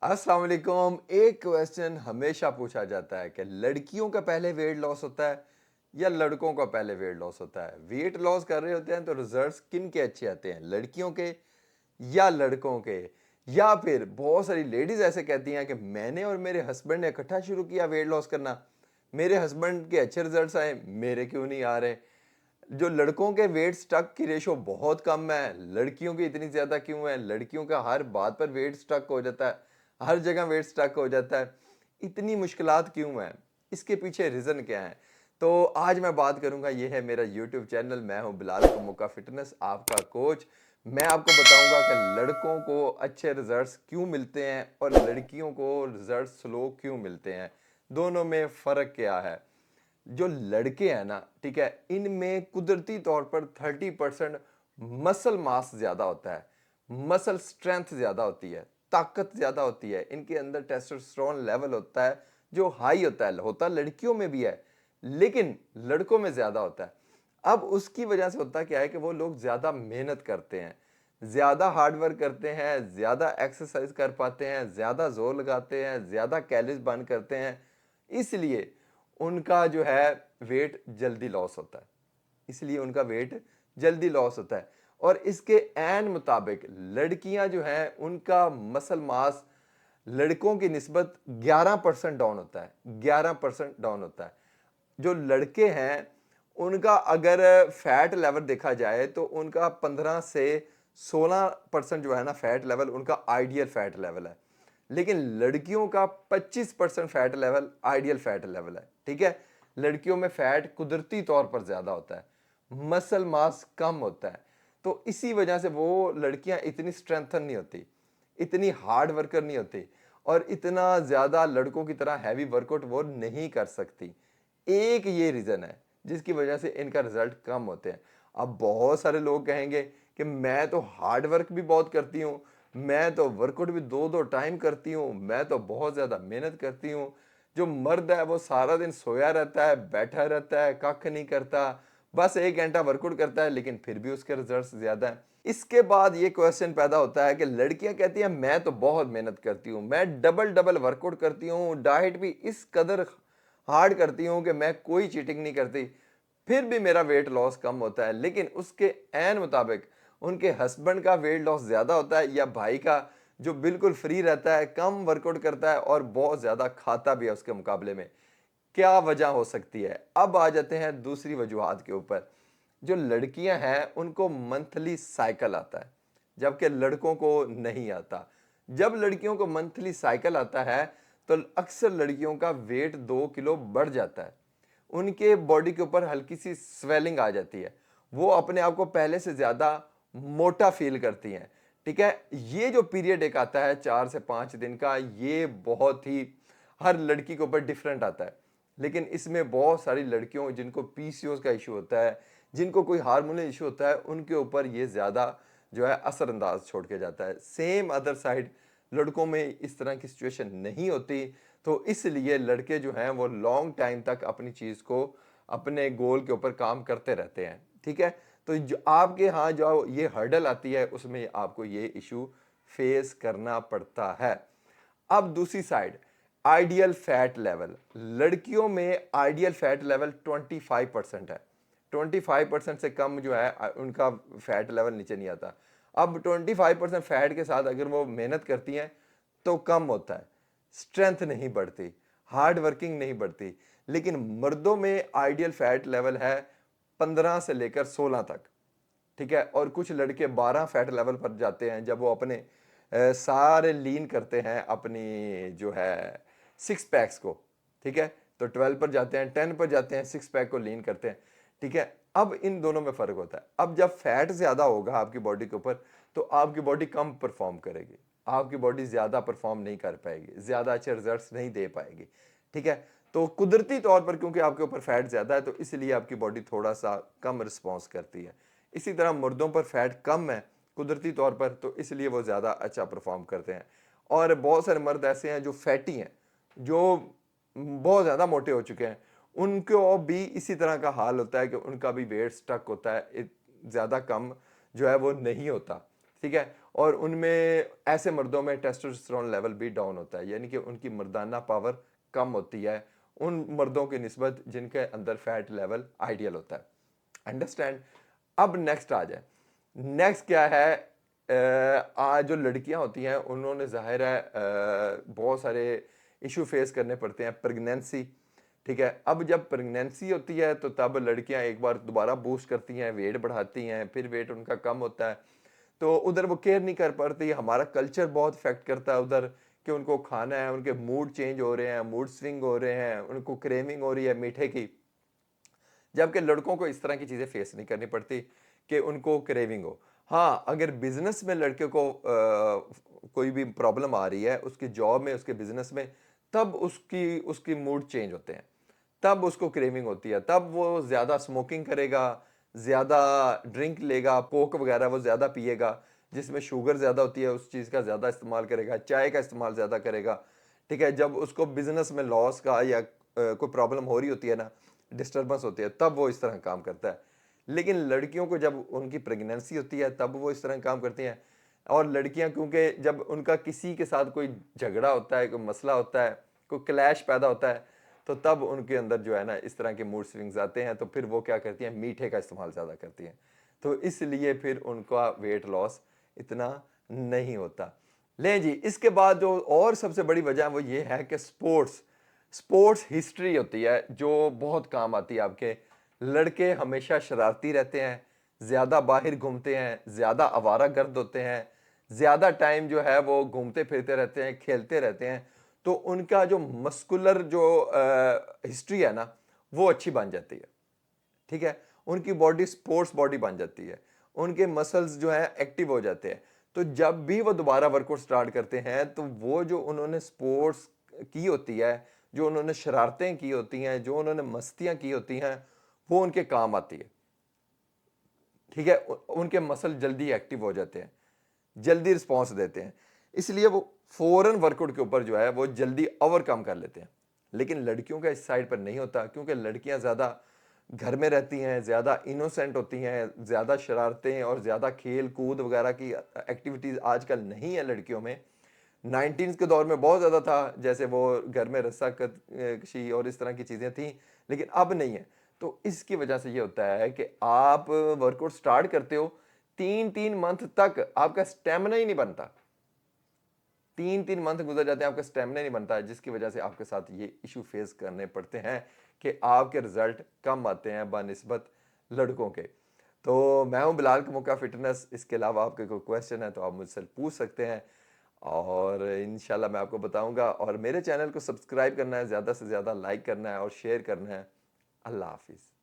अस्सलाम वालेकुम। एक क्वेश्चन हमेशा पूछा जाता है कि लड़कियों का पहले वेट लॉस होता है या लड़कों का पहले वेट लॉस होता है। वेट लॉस कर रहे होते हैं तो रिजल्ट्स किन के अच्छे आते हैं, लड़कियों के या लड़कों के? या फिर बहुत सारी लेडीज ऐसे कहती हैं कि मैंने और मेरे हस्बैंड ने इकट्ठा शुरू किया वेट लॉस करना, मेरे हस्बैंड के अच्छे रिजल्ट्स आए, मेरे क्यों नहीं आ रहे? जो लड़कों के वेट स्टक की रेशो बहुत कम है, लड़कियों की इतनी ज्यादा क्यों है? लड़कियों का हर बात पर वेट स्टक हो जाता है, हर जगह वेट स्टक हो जाता है। इतनी मुश्किलात क्यों है? इसके पीछे रीजन क्या है? तो आज मैं बात करूंगा। ये है मेरा यूट्यूब चैनल, मैं हूं बिलाल कमुका फिटनेस, आपका कोच। मैं आपको बताऊंगा कि लड़कों को अच्छे रिजल्ट्स क्यों मिलते हैं और लड़कियों को रिजल्ट स्लो क्यों मिलते हैं, दोनों में फर्क क्या है। जो लड़के हैं ना, ठीक है, इनमें कुदरती तौर पर 30% मसल मास ज्यादा होता है, मसल स्ट्रेंथ ज्यादा होती है, ताकत ज्यादा होती है। इनके अंदर टेस्टोस्टेरोन लेवल होता है जो हाई होता है लड़कियों में भी है, लेकिन लड़कों में ज्यादा होता है। अब उसकी वजह से होता क्या है कि वो लोग ज्यादा मेहनत करते हैं, ज्यादा हार्ड वर्क करते हैं, ज्यादा एक्सरसाइज कर पाते हैं, ज्यादा जोर लगाते हैं, ज्यादा कैलोरीज बर्न करते हैं। इसलिए उनका जो है वेट जल्दी लॉस होता है, इसलिए उनका वेट जल्दी लॉस होता है। और इसके एन मुताबिक लड़कियां जो हैं उनका मसल मास लड़कों की निस्बत 11% डाउन होता है, 11% डाउन होता है। जो लड़के हैं उनका अगर फैट लेवल देखा जाए तो उनका 15 से 16% जो है ना फैट लेवल, उनका आइडियल फैट लेवल है। लेकिन लड़कियों का 25% fat level ideal fat level है, ठीक है। लड़कियों में फैट कुदरती तौर पर ज्यादा होता है, मसल मास कम होता है। तो इसी वजह से वो लड़कियां इतनी स्ट्रेंथन नहीं होती, इतनी हार्ड वर्कर नहीं होती, और इतना ज्यादा लड़कों की तरह हैवी वर्कआउट वो नहीं कर सकती। एक ये रीजन है जिसकी वजह से इनका रिजल्ट कम होते हैं। अब बहुत सारे लोग कहेंगे कि मैं तो हार्ड वर्क भी बहुत करती हूँ, मैं तो वर्कआउट भी दो दो टाइम करती हूँ, मैं तो बहुत ज्यादा मेहनत करती हूँ। जो मर्द है वो सारा दिन सोया रहता है, बैठा रहता है, कख नहीं करता, बस 1 घंटा वर्कआउट करता है, लेकिन फिर भी उसके रिजल्ट्स ज्यादा है। इसके बाद ये क्वेश्चन पैदा होता है कि लड़कियां कहती हैं मैं तो बहुत मेहनत करती हूँ, मैं डबल डबल वर्कआउट करती हूँ, डाइट भी इस कदर हार्ड करती हूँ कि मैं कोई चीटिंग नहीं करती, फिर भी मेरा वेट लॉस कम होता है। लेकिन उसके एन मुताबिक उनके हस्बैंड का वेट लॉस ज्यादा होता है, या भाई का जो बिल्कुल फ्री रहता है, कम वर्कआउट करता है और बहुत ज्यादा खाता भी है उसके मुकाबले में। क्या वजह हो सकती है? अब आ जाते हैं दूसरी वजूहत के ऊपर। जो लड़कियां हैं उनको मंथली साइकिल आता है, जबकि लड़कों को नहीं आता। जब लड़कियों को मंथली साइकिल आता है तो अक्सर लड़कियों का वेट 2 किलो बढ़ जाता है, उनके बॉडी के ऊपर हल्की सी स्वेलिंग आ जाती है, वो अपने आप को पहले से ज्यादा मोटा फील करती हैं, ठीक है। ये जो पीरियड एक आता है 4 से 5 दिन का, ये बहुत ही हर लड़की के ऊपर डिफरेंट आता है। लेकिन इसमें बहुत सारी लड़कियों जिनको पीसीओएस का इशू होता है, जिनको कोई हार्मोनल इशू होता है, उनके ऊपर ये ज्यादा जो है असरअंदाज छोड़ के जाता है। सेम अदर साइड लड़कों में इस तरह की सिचुएशन नहीं होती, तो इसलिए लड़के जो हैं वो लॉन्ग टाइम तक अपनी चीज को, अपने गोल के ऊपर काम करते रहते हैं, ठीक है। तो जो आपके यहाँ जो ये हर्डल आती है उसमें आपको ये इशू फेस करना पड़ता है। अब दूसरी साइड, आइडियल फैट लेवल। लड़कियों में आइडियल फैट लेवल 25% है, 25% से कम जो है उनका फैट लेवल नीचे नहीं आता। अब 25% फैट के साथ अगर वो मेहनत करती हैं तो कम होता है, स्ट्रेंथ नहीं बढ़ती, हार्ड वर्किंग नहीं बढ़ती। लेकिन मर्दों में आइडियल फैट लेवल है 15 से लेकर 16 तक, ठीक है। और कुछ लड़के 12 फैट लेवल पर जाते हैं जब वो अपने सारे लीन करते हैं अपनी जो है सिक्स पैक्स को, ठीक है। तो 12 पर जाते हैं, 10 पर जाते हैं, सिक्स पैक को लीन करते हैं, ठीक है। अब इन दोनों में फर्क होता है। अब जब फैट ज्यादा होगा आपकी बॉडी के ऊपर तो आपकी बॉडी कम परफॉर्म करेगी, आपकी बॉडी ज्यादा परफॉर्म नहीं कर पाएगी, ज्यादा अच्छे रिजल्ट्स नहीं दे पाएगी, ठीक है। तो कुदरती तौर पर क्योंकि आपके ऊपर फैट ज्यादा है तो इसलिए आपकी बॉडी थोड़ा सा कम रिस्पॉन्स करती है। इसी तरह मुर्दों पर फैट कम है कुदरती तौर पर, तो इसलिए वो ज़्यादा अच्छा परफॉर्म करते हैं। और बहुत सारे मर्द ऐसे हैं जो फैटी हैं, जो बहुत ज़्यादा मोटे हो चुके हैं, उनको भी इसी तरह का हाल होता है कि उनका भी वेट स्टक होता है, ज़्यादा कम जो है वो नहीं होता। ठीक है। और उनमें ऐसे मर्दों में टेस्टोस्टेरोन लेवल भी डाउन होता है, यानी कि उनकी मर्दाना पावर कम होती है उन मर्दों की निस्बत जिनके अंदर फैट लेवल आइडियल होता है। अंडरस्टैंड। अब नेक्स्ट आ जाए। नेक्स्ट क्या है, आज जो लड़कियां होती हैं उन्होंने जाहिर है बहुत सारे इशू फेस करने पड़ते हैं। प्रेगनेंसी, ठीक है। अब जब प्रेगनेंसी होती है तो तब लड़कियां एक बार दोबारा बूस्ट करती हैं, वेट बढ़ाती हैं, फिर वेट उनका कम होता है, तो उधर वो केयर नहीं कर पाती। हमारा कल्चर बहुत इफेक्ट करता है उधर कि उनको खाना है, उनके मूड चेंज हो रहे हैं, मूड स्विंग हो रहे हैं, उनको क्रेविंग हो रही है मीठे की। जबकि लड़कों को इस तरह की चीज़ें फेस नहीं करनी पड़ती कि उनको क्रेविंग हो। हाँ, अगर बिजनेस में लड़के को कोई भी प्रॉब्लम आ रही है उसकी जॉब में, उसके बिजनेस में, तब उसकी उसकी मूड चेंज होते हैं, तब उसको क्रेविंग होती है, तब वो ज़्यादा स्मोकिंग करेगा, ज़्यादा ड्रिंक लेगा, कोक वगैरह वो ज़्यादा पिएगा, जिसमें शुगर ज़्यादा होती है उस चीज़ का ज़्यादा इस्तेमाल करेगा, चाय का इस्तेमाल ज़्यादा करेगा। ठीक है, जब उसको बिजनेस में लॉस का या कोई प्रॉब्लम हो रही होती है ना, डिस्टर्बेंस होती है, तब वो इस तरह काम करता है। लेकिन लड़कियों को जब उनकी प्रेगनेंसी होती है तब वो इस तरह काम करती हैं। और लड़कियां क्योंकि जब उनका किसी के साथ कोई झगड़ा होता है, कोई मसला होता है, कोई क्लैश पैदा होता है, तो तब उनके अंदर जो है ना इस तरह के मूड स्विंग्स आते हैं, तो फिर वो क्या करती हैं, मीठे का इस्तेमाल ज़्यादा करती हैं। तो इसलिए फिर उनका वेट लॉस इतना नहीं होता। लें जी, इसके बाद जो और सबसे बड़ी वजह वो ये है कि स्पोर्ट्स स्पोर्ट्स हिस्ट्री होती है जो बहुत काम आती है आपके। लड़के हमेशा शरारती रहते हैं, ज़्यादा बाहर घूमते हैं, ज़्यादा आवारागर्द होते हैं, ज़्यादा टाइम जो है वो घूमते फिरते रहते हैं, खेलते रहते हैं, तो उनका जो मस्कुलर जो हिस्ट्री है ना वो अच्छी बन जाती है। ठीक है, उनकी बॉडी स्पोर्ट्स बॉडी बन जाती है, उनके मसल्स जो है एक्टिव हो जाते हैं। तो जब भी वो दोबारा वर्कआउट स्टार्ट करते हैं तो वो जो उन्होंने स्पोर्ट्स की होती है, जो उन्होंने शरारतें की होती हैं, जो उन्होंने मस्तियां की होती हैं, वो उनके काम आती है। ठीक है, उनके मसल जल्दी एक्टिव हो जाते हैं, जल्दी रिस्पॉन्स देते हैं, इसलिए वो फौरन वर्कआउट के ऊपर जो है वो जल्दी ओवरकम कर लेते हैं। लेकिन लड़कियों का इस साइड पर नहीं होता, क्योंकि लड़कियां ज़्यादा घर में रहती हैं, ज़्यादा इनोसेंट होती हैं, ज़्यादा शरारतें और ज़्यादा खेल कूद वगैरह की एक्टिविटीज़ आजकल नहीं है लड़कियों में। 19 के दौर में बहुत ज़्यादा था, जैसे वो घर में रस्साकशी और इस तरह की चीज़ें थी, लेकिन अब नहीं है। तो इसकी वजह से ये होता है कि आप वर्कआउट स्टार्ट करते हो, 3-3 मंथ तक आपका स्टेमिना ही नहीं बनता। 3-3 मंथ गुजर जाते हैं, आपका स्टेमिना नहीं बनता है, जिसकी वजह से आपके साथ ये इशू फेस करने पड़ते हैं कि आपके रिजल्ट कम आते हैं बनिस्बत लड़कों के। तो मैं हूं बिलाल कमुका फिटनेस। इसके अलावा आपके कोई क्वेश्चन है तो आप मुझसे पूछ सकते हैं और इंशाल्लाह मैं आपको बताऊंगा। और मेरे चैनल को सब्सक्राइब करना है, ज़्यादा से ज़्यादा लाइक करना है और शेयर करना है। अल्लाह हाफिज़।